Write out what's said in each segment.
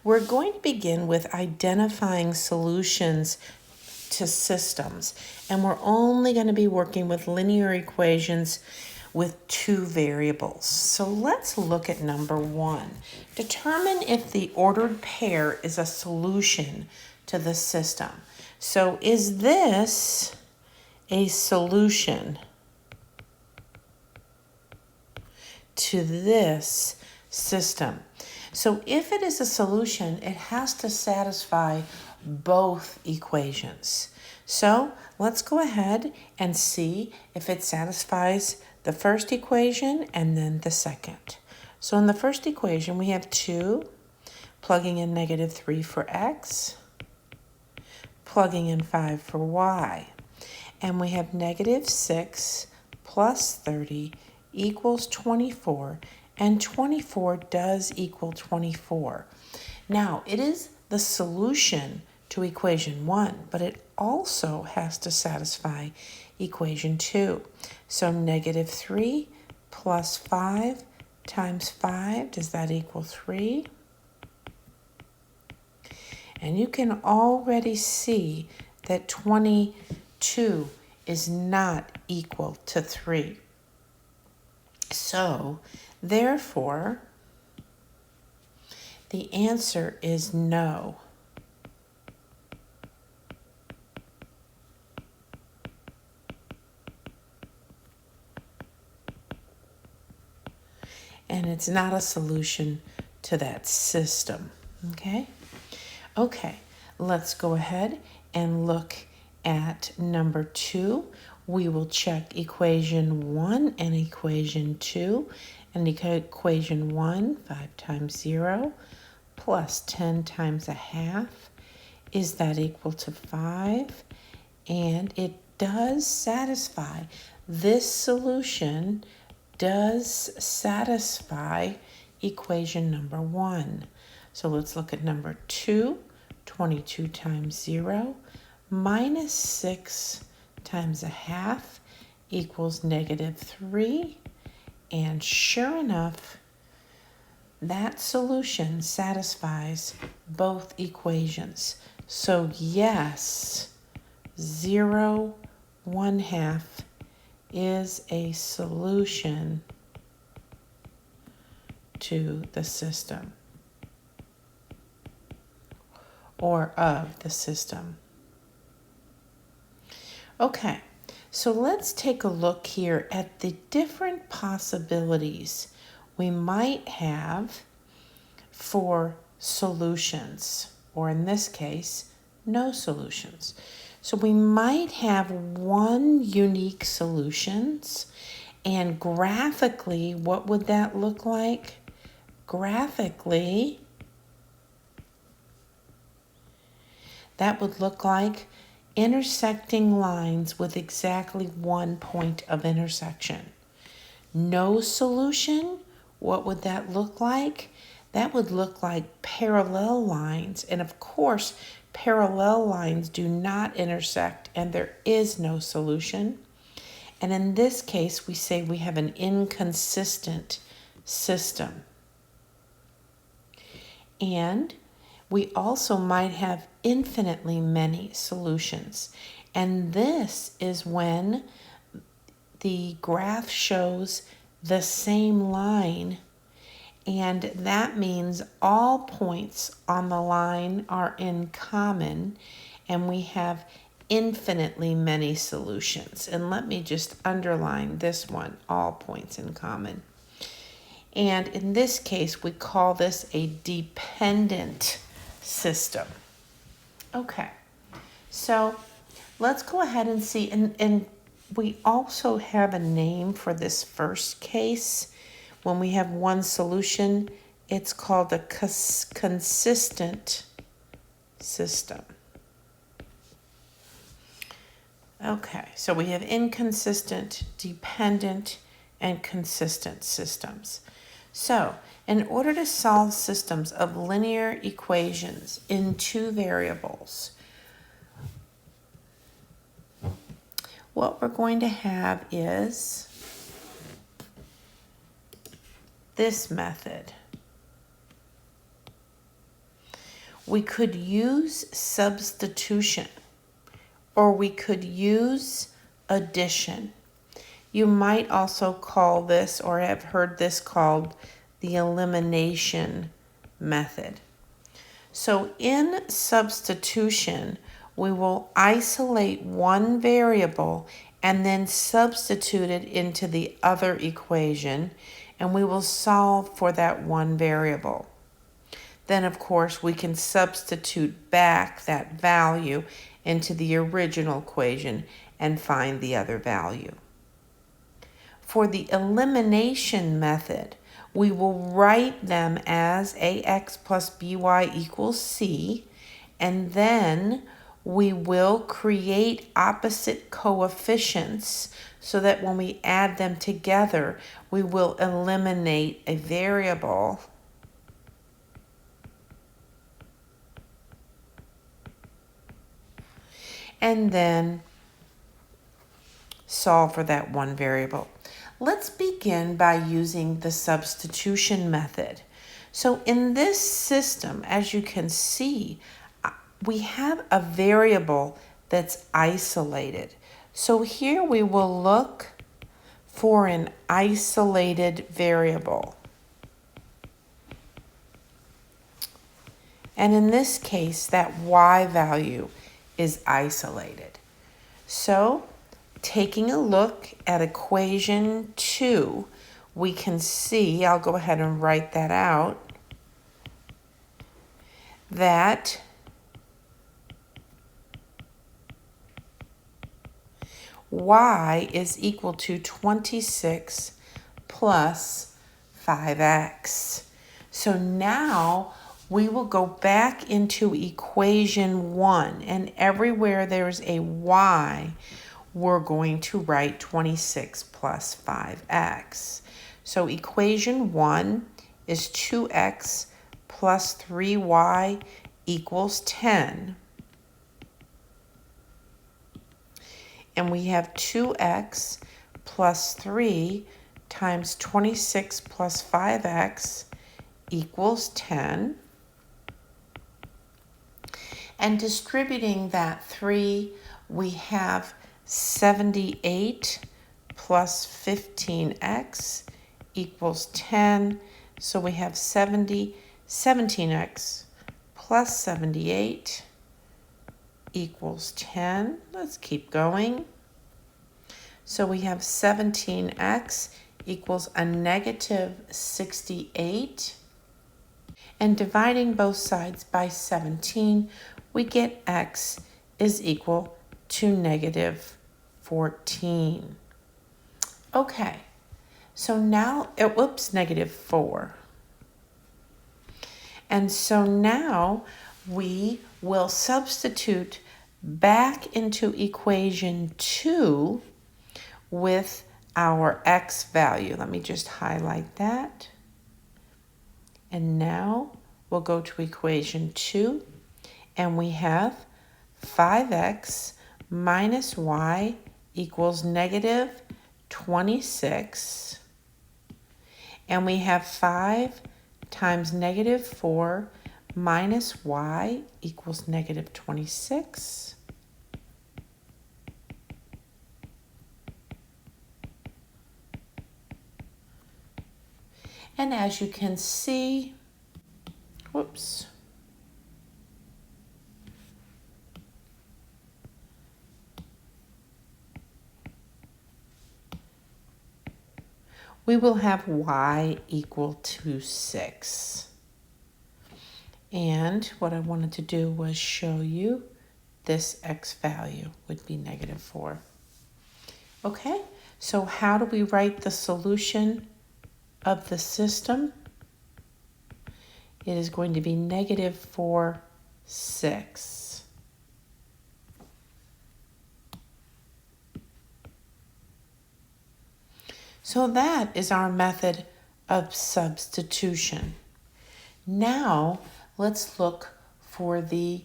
We're going to begin with identifying solutions to systems, and we're only going to be working with linear equations with two variables. So let's look at number 1. Determine if the ordered pair is a solution to the system. So is this a solution to this system? So if it is a solution, it has to satisfy both equations. So let's go ahead and see if it satisfies the first equation and then the second. So in the first equation, we have 2, plugging in -3 for x, plugging in 5 for y. And we have -6 plus 30 equals 24, and 24 does equal 24. Now, it is the solution to equation 1, but it also has to satisfy equation 2. So -3 plus 5 times 5, does that equal 3? And you can already see that 22 is not equal to 3. So, therefore, the answer is no. And it's not a solution to that system, okay? Okay, let's go ahead and look at number 2. We will check equation 1 and equation 2. And equation 1, 5 times 0, plus 10 times a half. Is that equal to 5? And it does satisfy. This solution does satisfy equation number 1. So let's look at number 2. 22 times 0 minus 6 times a half equals -3. And sure enough, that solution satisfies both equations. So yes, 0, 1/2 is a solution to the system, or of the system. Okay, so let's take a look here at the different possibilities we might have for solutions, or in this case, no solutions. So we might have one unique solutions, and graphically, what would that look like? Graphically, that would look like intersecting lines with exactly one point of intersection. No solution, what would that look like? That would look like parallel lines, and of course, parallel lines do not intersect, and there is no solution. And in this case, we say we have an inconsistent system. And we also might have infinitely many solutions. And this is when the graph shows the same line, and that means all points on the line are in common, and we have infinitely many solutions. And let me just underline this one, all points in common. And in this case, we call this a dependent system. Okay, so let's go ahead and see, and we also have a name for this first case. When we have one solution, it's called a consistent system. Okay, so we have inconsistent, dependent, and consistent systems. So, in order to solve systems of linear equations in two variables, what we're going to have is this method. we could use substitution, or we could use addition. You might also call this, or have heard this called, the elimination method. So in substitution, we will isolate one variable and then substitute it into the other equation, and we will solve for that one variable. Then, of course, we can substitute back that value into the original equation and find the other value. For the elimination method, we will write them as ax plus by equals c, and then we will create opposite coefficients so that when we add them together, we will eliminate a variable and then solve for that one variable. Let's begin by using the substitution method. So in this system, as you can see, we have a variable that's isolated. So here we will look for an isolated variable. And in this case, that y value is isolated. So taking a look at equation 2, we can see, I'll go ahead and write that out, that y is equal to 26 plus 5x. So now we will go back into equation 1, and everywhere there's a y, we're going to write 26 plus 5x. So equation 1 is 2x plus 3y equals 10. And we have 2x plus 3 times 26 plus 5x equals 10. And distributing that 3, we have 78 plus 15x equals 10. So we have 17x plus 78 equals 10. Let's keep going. So we have 17x equals a negative 68. And dividing both sides by 17, we get x is equal to negative 14. Okay, so now, negative 4. And so now we will substitute back into equation 2 with our x value. Let me just highlight that. And now we'll go to equation 2, and we have 5x minus y equals negative 26. And we have 5 times negative 4 minus y equals negative 26. And as you can see, we will have y equal to 6. And what I wanted to do was show you this x value would be negative 4. Okay, so how do we write the solution of the system? It is going to be negative 4, 6. So that is our method of substitution. Now let's look for the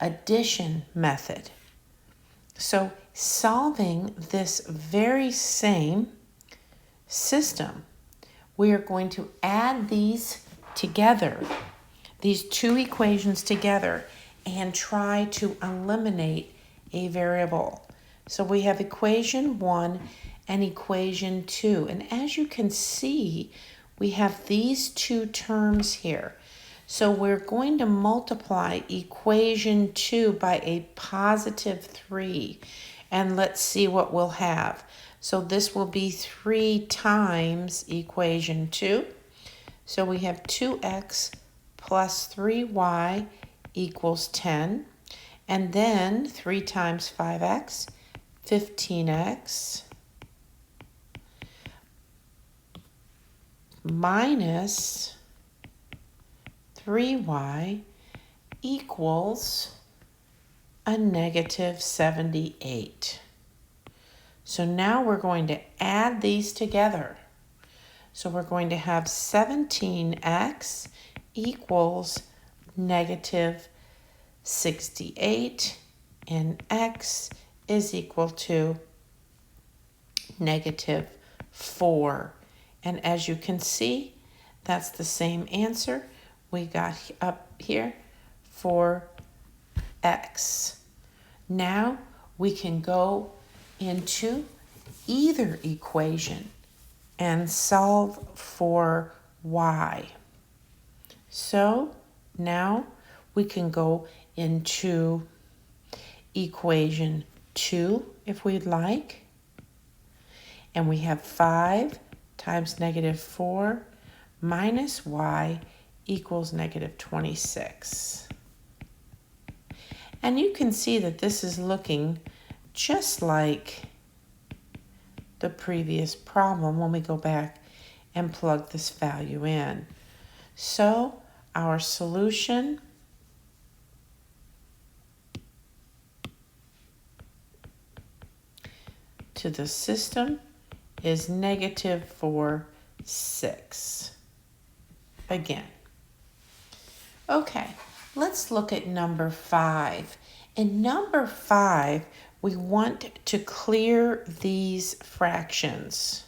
addition method. So solving this very same system, we are going to add these together. these two equations together and try to eliminate a variable. So we have equation 1 and equation 2. And as you can see, we have these two terms here. So we're going to multiply equation 2 by a positive 3. And let's see what we'll have. So this will be 3 times equation 2. So we have 2x plus 3y equals 10. And then 3 times 5x, 15x, minus 3y equals a negative 78. So now we're going to add these together. So we're going to have 17x equals negative 68, and x is equal to negative 4. And as you can see, that's the same answer we got up here for x. Now we can go into either equation and solve for y. So now we can go into equation 2 if we'd like. And we have 5 times negative 4 minus y equals negative 26. And you can see that this is looking just like the previous problem when we go back and plug this value in. So our solution to the system is negative 4, 6. Again. Okay, let's look at number 5. In number 5, we want to clear these fractions.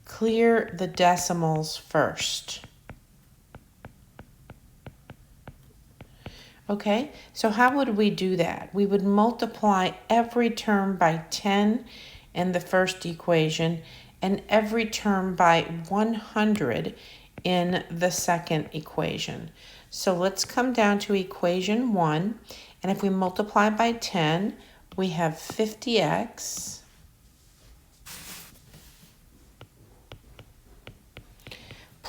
Clear the decimals first. Okay, so how would we do that? We would multiply every term by 10 in the first equation and every term by 100 in the second equation. So let's come down to equation 1, and if we multiply by 10, we have 50x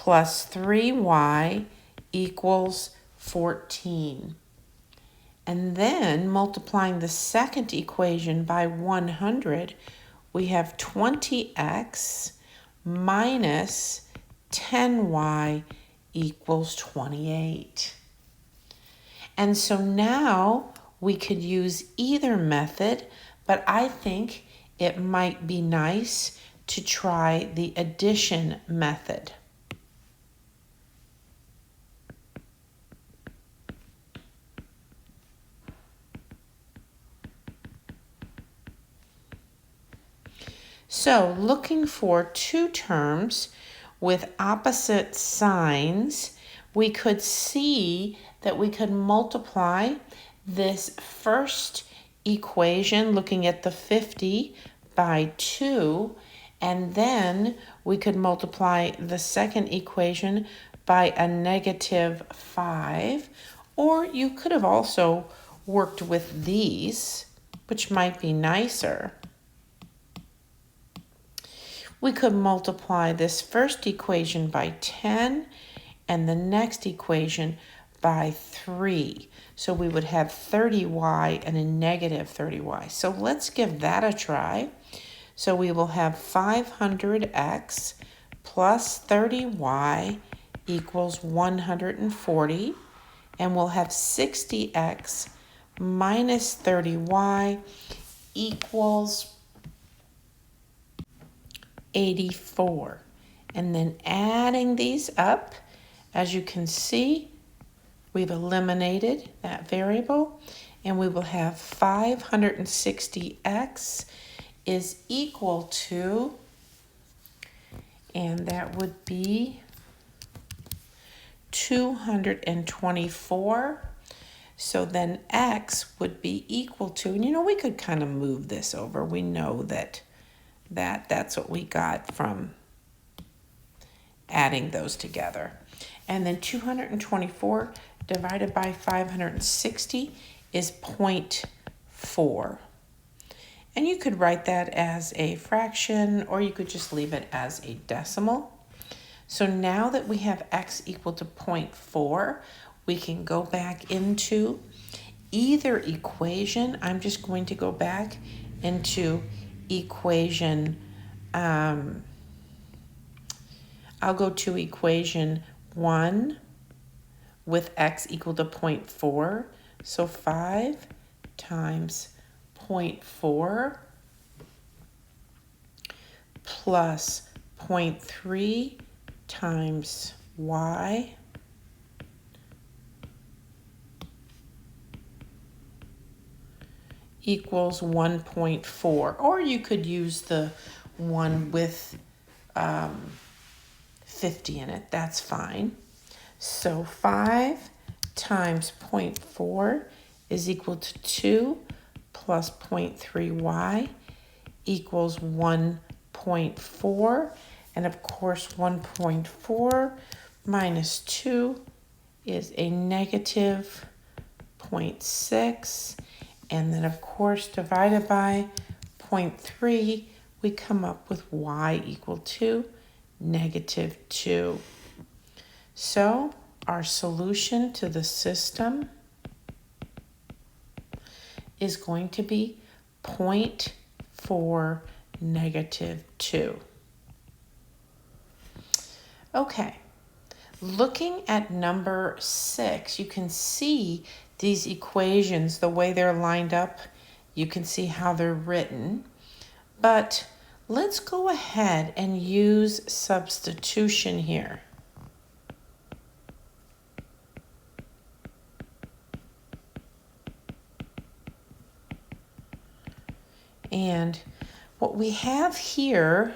plus 3y equals 14. And then multiplying the second equation by 100, we have 20x minus 10y equals 28. And so now we could use either method, but I think it might be nice to try the addition method. So looking for two terms with opposite signs, we could see that we could multiply this first equation, looking at the 50, by 2, and then we could multiply the second equation by a negative 5, or you could have also worked with these, which might be nicer. We could multiply this first equation by 10 and the next equation by 3. So we would have 30y and a negative 30y. So let's give that a try. So we will have 500x plus 30y equals 140. And we'll have 60x minus 30y equals 84. And then adding these up, as you can see, we've eliminated that variable, and we will have 560x is equal to, and that would be 224. So then x would be equal to, and we could kind of move this over. We know that's what we got from adding those together. And then 224 divided by 560 is 0.4. And you could write that as a fraction, or you could just leave it as a decimal. So now that we have x equal to 0.4, we can go back into either equation. I'm just going to go back into equation, I'll go to equation 1 with x equal to 0.4. So 5 times 0.4 plus 0.3 times y equals 1.4. Or you could use the one with 50 in it. That's fine. So 5 times 0.4 is equal to 2 plus 0.3y equals 1.4. And of course, 1.4 minus 2 is a negative 0.6. And then, of course, divided by 0.3, we come up with y equal to negative 2. So our solution to the system is going to be 0.4 negative 2. Okay, looking at number 6, you can see these equations, the way they're lined up, you can see how they're written. But let's go ahead and use substitution here. And what we have here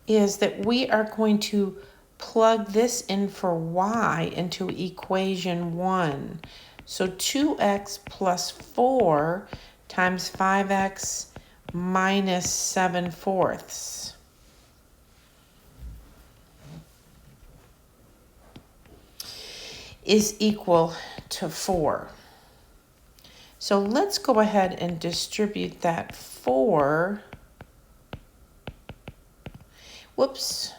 is that we are going to plug this in for y into equation 1. So 2x plus 4 times 5x minus 7/4 is equal to 4. So let's go ahead and distribute that 4. Whoops,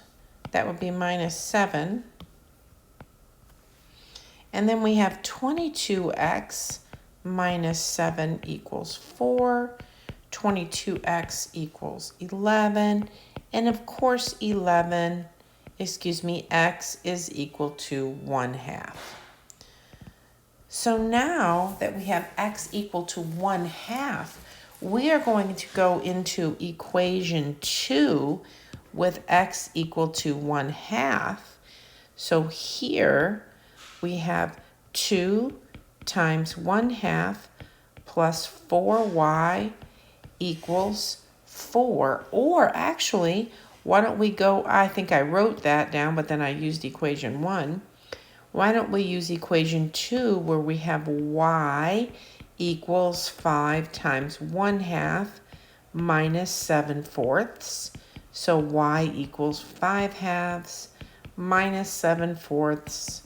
that would be minus 7. And then we have 22x minus 7 equals 4. 22x equals 11. And of course, x is equal to 1/2. So now that we have x equal to 1/2, we are going to go into equation 2 with x equal to 1/2. So here we have 2 times 1/2 plus 4y equals 4. Or actually, why don't we go, I think I wrote that down, but then I used equation 1. Why don't we use equation 2 where we have y equals 5 times 1/2 minus 7/4. So y equals 5/2 minus 7/4,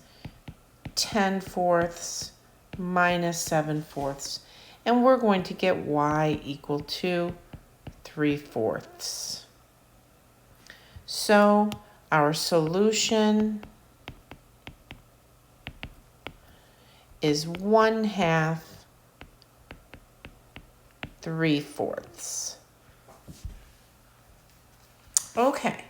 10/4 minus 7/4. And we're going to get y equal to 3/4. So our solution is 1/2, 3/4. Okay,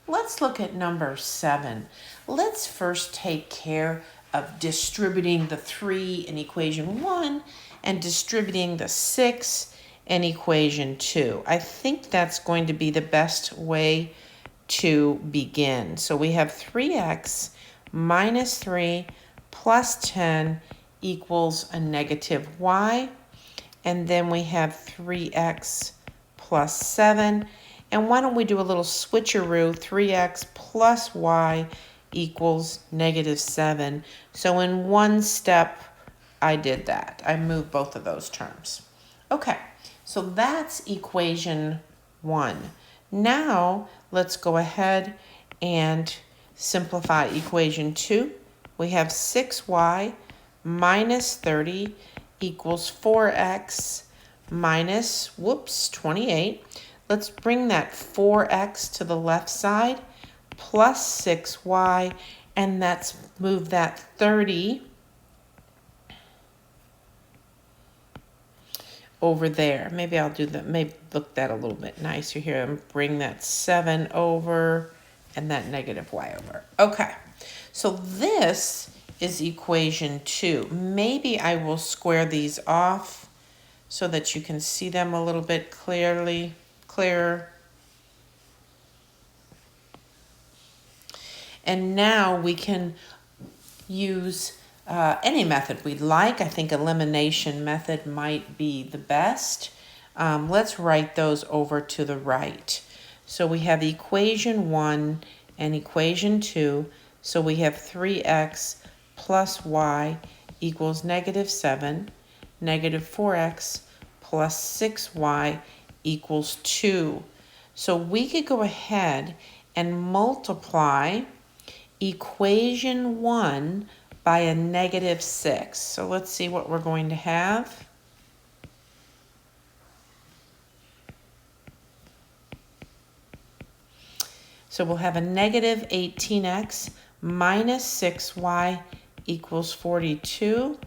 let's look at number 7. Let's first take care of distributing the 3 in equation 1 and distributing the 6 in equation 2. I think that's going to be the best way to begin. So we have 3x minus 3 plus 10 equals a negative y. And then we have 3x plus 7. And why don't we do a little switcheroo? 3x plus y equals -7. So in one step, I did that. I moved both of those terms. Okay, so that's equation 1. Now, let's go ahead and simplify equation 2. We have 6y minus 30 equals 4x minus, 28. Let's bring that 4x to the left side, plus 6y, and let's move that 30 over there. Maybe I'll do that, maybe look that a little bit nicer here, and bring that 7 over and that negative y over. Okay, so this is equation 2. Maybe I will square these off so that you can see them a little bit clearer. And now we can use any method we'd like. I think elimination method might be the best. Let's write those over to the right. So we have equation 1 and equation 2. So we have 3x plus y equals -7. -4x plus 6y equals 2. So we could go ahead and multiply equation 1 by a -6. So let's see what we're going to have. So we'll have a -18x minus 6y equals 42.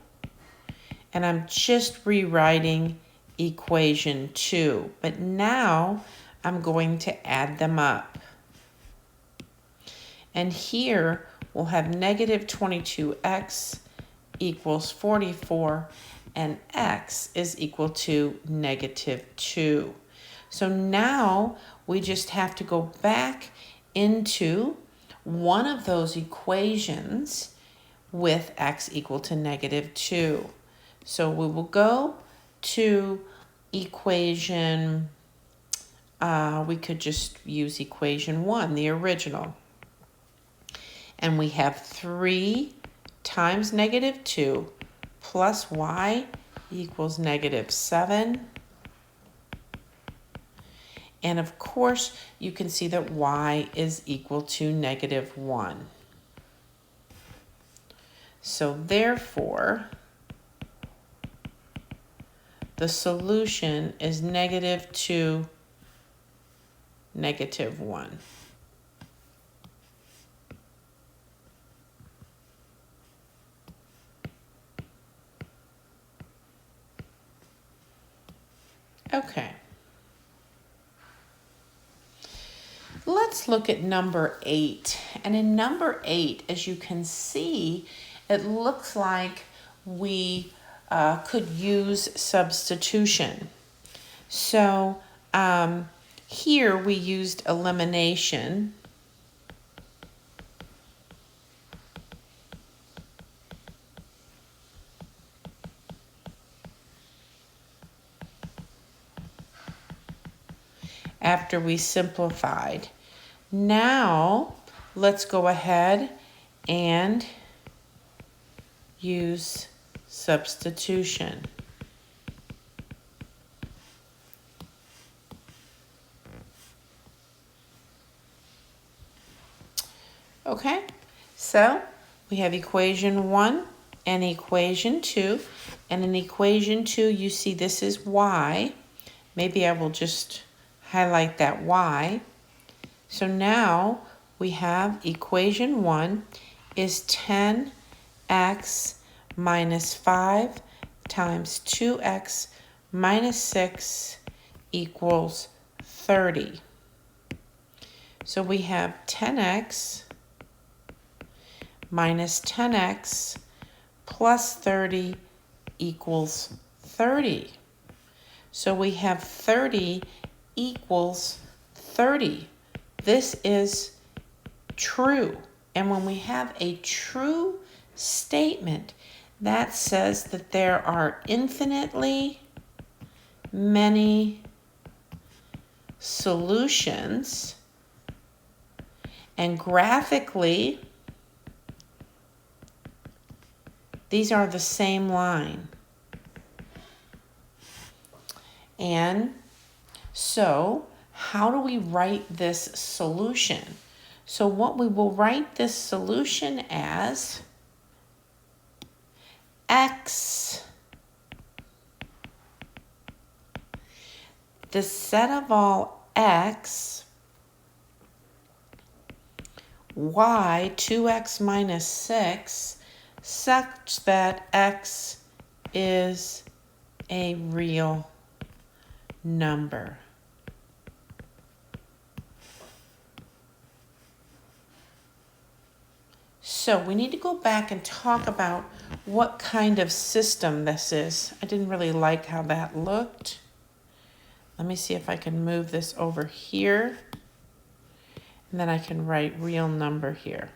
And I'm just rewriting equation 2. But now I'm going to add them up. And here we'll have -22x equals 44, and x is equal to -2. So now we just have to go back into one of those equations with x equal to -2. So we will go to equation, we could just use equation 1, the original. And we have 3 times -2 plus y equals -7. And of course, you can see that y is equal to -1. So therefore, the solution is -2, -1. Okay. Let's look at number 8. And in number 8, as you can see, it looks like we could use substitution. So here we used elimination. After we simplified. Now, let's go ahead and use substitution. Okay, so we have equation 1 and equation 2. And in equation 2, you see this is y. Maybe I will just highlight that y. So now we have equation 1 is 10x minus 5 times 2x minus 6 equals 30. So we have 10x minus 10x plus 30 equals 30. So we have 30 equals 30. This is true. And when we have a true statement, that says that there are infinitely many solutions, and graphically These are the same line. And so how do we write this solution? So what we will write this solution as x, the set of all x, y, 2x minus 6, such that x is a real number. So we need to go back and talk about what kind of system this is. I didn't really like how that looked. Let me see if I can move this over here. And then I can write real number here.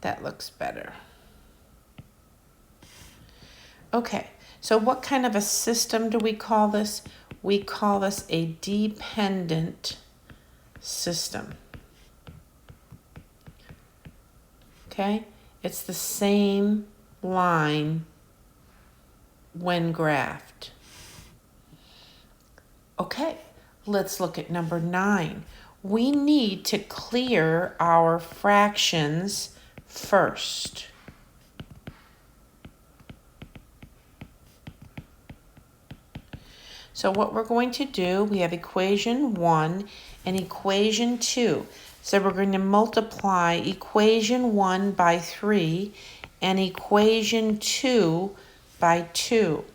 That looks better. Okay, so what kind of a system do we call this? We call this a dependent system. Okay, it's the same line when graphed. Okay, let's look at number 9. We need to clear our fractions first. So what we're going to do, we have equation 1 and equation 2. So we're going to multiply equation 1 by 3 and equation 2 by 2.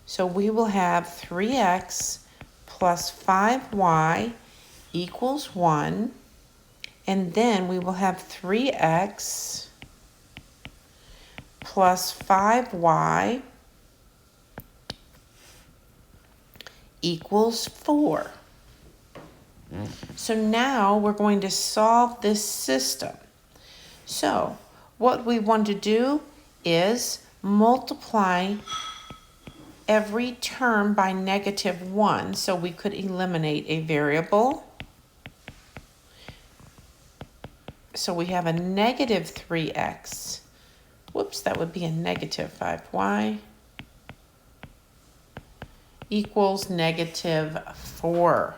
So we will have 3x plus 5y equals 1. And then we will have 3x plus 5y equals 4. So now we're going to solve this system. So what we want to do is multiply every term by -1, so we could eliminate a variable. So we have a negative 3x. Whoops, that would be a negative 5y. Equals negative 4.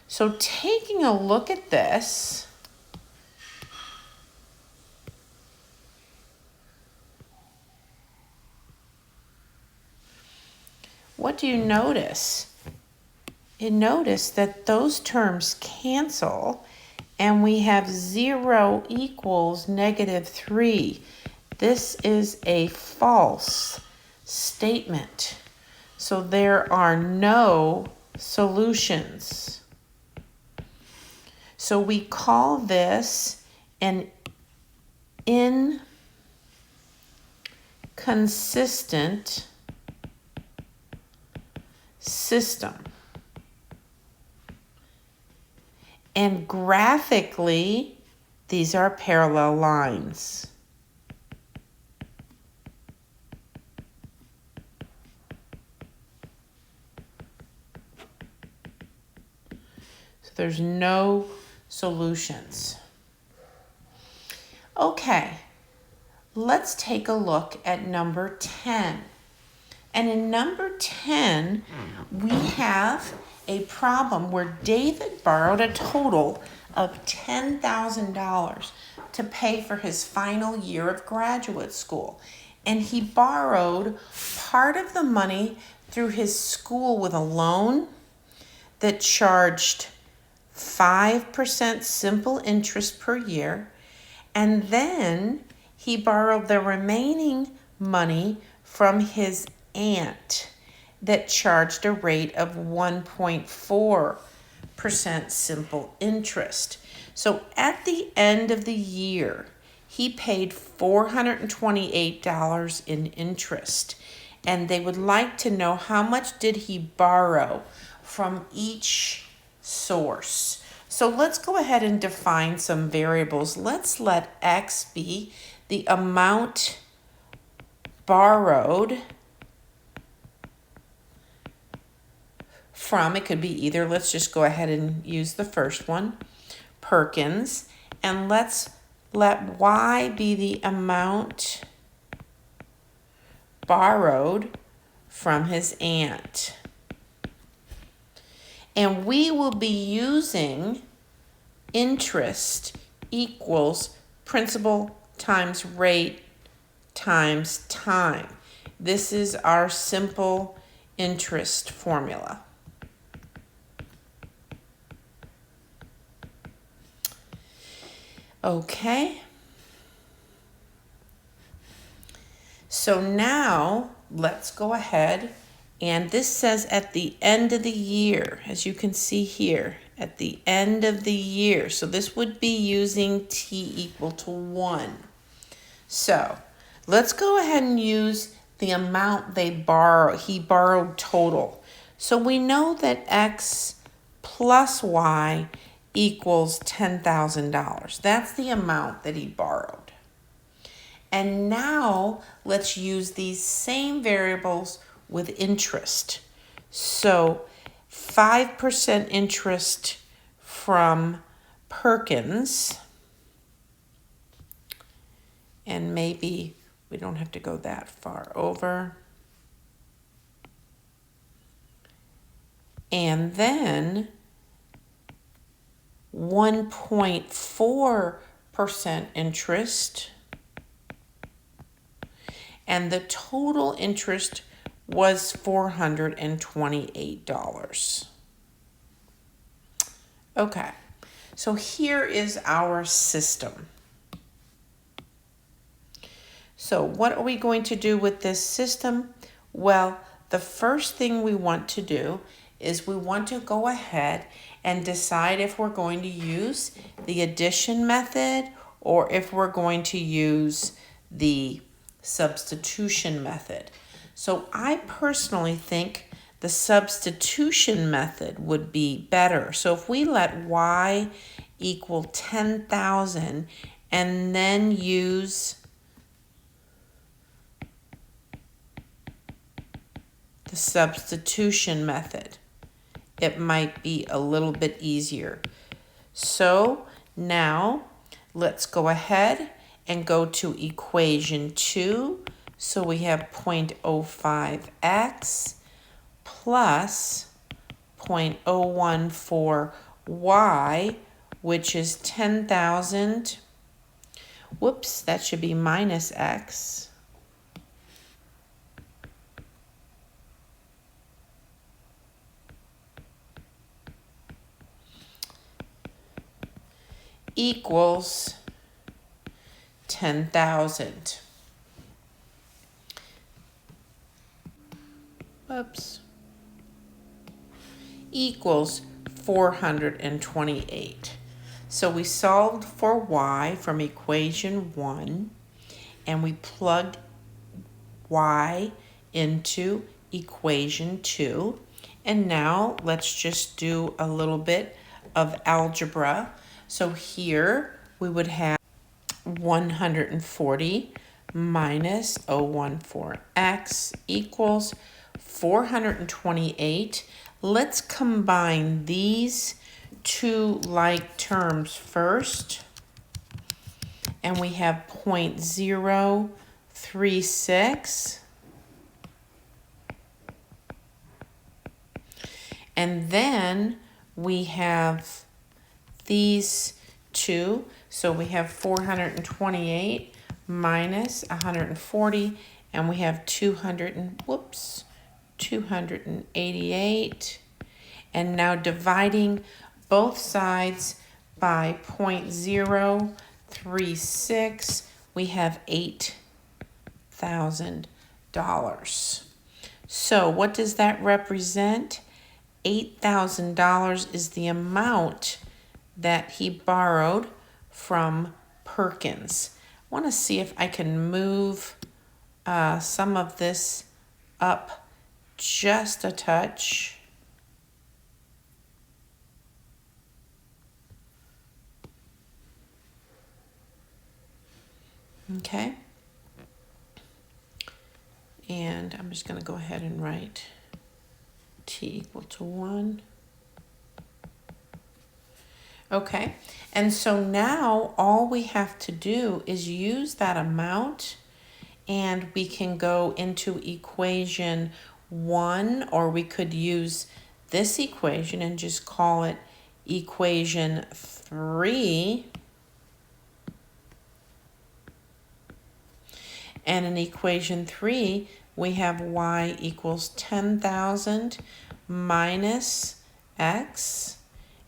So taking a look at this, what do you notice? You notice that those terms cancel and we have 0 equals negative 3. This is a false statement. So there are no solutions. So we call this an inconsistent system. And graphically, these are parallel lines. There's no solutions. Okay, let's take a look at number 10. And in number 10, we have a problem where David borrowed a total of $10,000 to pay for his final year of graduate school. And he borrowed part of the money through his school with a loan that charged 5% simple interest per year, and then he borrowed the remaining money from his aunt that charged a rate of 1.4% simple interest. So at the end of the year, he paid $428 in interest, and they would like to know how much did he borrow from each source. So let's go ahead and define some variables. Let's let x be the amount borrowed from, it could be either, let's just go ahead and use the first one, Perkins, and let's let Y be the amount borrowed from his aunt. And we will be using interest equals principal times rate times time. This is our simple interest formula. Okay. So now let's go ahead, and this says at the end of the year, as you can see here, at the end of the year. So this would be using t equal to 1. So let's go ahead and use the amount he borrowed total. So we know that x plus y equals $10,000. That's the amount that he borrowed. And now let's use these same variables with interest. So 5% interest from Perkins, and maybe we don't have to go that far over. And then 1.4% interest, and the total interest was $428. Okay, so here is our system. So what are we going to do with this system? Well, the first thing we want to do is we want to go ahead and decide if we're going to use the addition method or if we're going to use the substitution method. So I personally think the substitution method would be better. So if we let y equal 10,000 and then use the substitution method, it might be a little bit easier. So now let's go ahead and go to equation 2. So we have 0.05x plus 0.014y, which is 10,000. Whoops, that should be minus x. Equals 10,000. Whoops. Equals 428. So we solved for y from equation 1, and we plugged y into equation 2. And now let's just do a little bit of algebra. So here we would have 140 minus 014x equals 428. Let's combine these two like terms first. And we have 0.036. And then we have these two. So we have 428 minus 140, and we have 288. And now dividing both sides by 0.036, we have $8,000. So what does that represent? $8,000 is the amount that he borrowed from Perkins. I want to see if I can move some of this up just a touch. Okay. And I'm just going to go ahead and write t equal to 1. Okay, and so now all we have to do is use that amount, and we can go into equation 1, or we could use this equation and just call it equation 3. And in equation 3, we have y equals 10,000 minus x,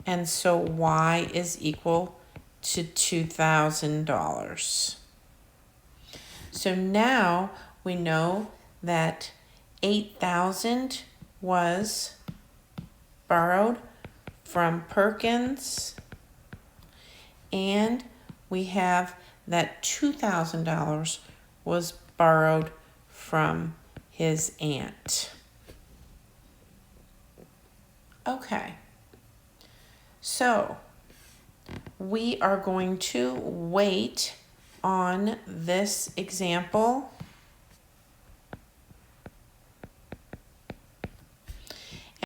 and so y is equal to $2,000. So now we know that 8,000 was borrowed from Perkins, and we have that $2,000 was borrowed from his aunt. Okay, so we are going to wait on this example